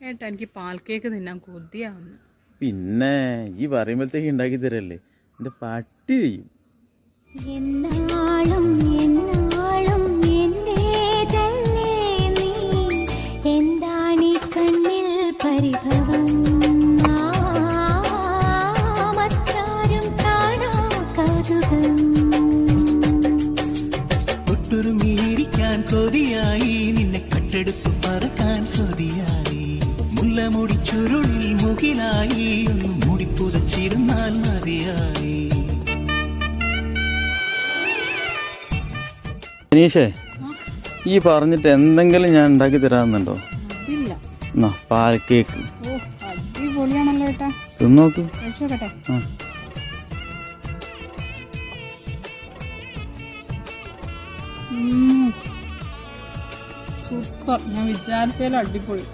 ഏട്ടാ എനിക്ക് പാൽ കേക്ക് തിന്നാൻ കൊതിയാവുന്നു. പിന്നെ ഈ പറയുമ്പോഴത്തേക്ക് ഉണ്ടാക്കി തരല്ലേ, എൻ്റെ പട്ടി ചെയ്യും. എന്നാളും എന്നാളും എന്റേതല്ലേ നീ, എന്താണീ കണ്ണിൽ പരിഭവം, മറ്റാരും കാണാ കൗതുകം. ഒട്ടൊരുമിയിരിക്കാൻ കൊതിയായി, നിന്നെ കട്ടെടുത്ത് പറക്കാൻ കൊതിയായി, മുല്ലമുടി ചുരുളിൽ മുകിലായി, ഒന്ന് മൂടിപ്പുതച്ചിരുന്നാൽ മതിയായി. അനീഷേ, ഈ പറഞ്ഞിട്ട് എന്തെങ്കിലും ഞാൻ ഉണ്ടാക്കി തരാമെന്നുണ്ടോ? ഇല്ല. എന്നാ പാൽ കേക്ക്. ഓ അടിപൊളിയാണല്ലോ ഏട്ടാ, തിന്നോക്ക്. കഴിച്ചോക്കട്ടെ. സൂപ്പർ, ഞാൻ വിചാരിച്ചാലും അടിപൊളി.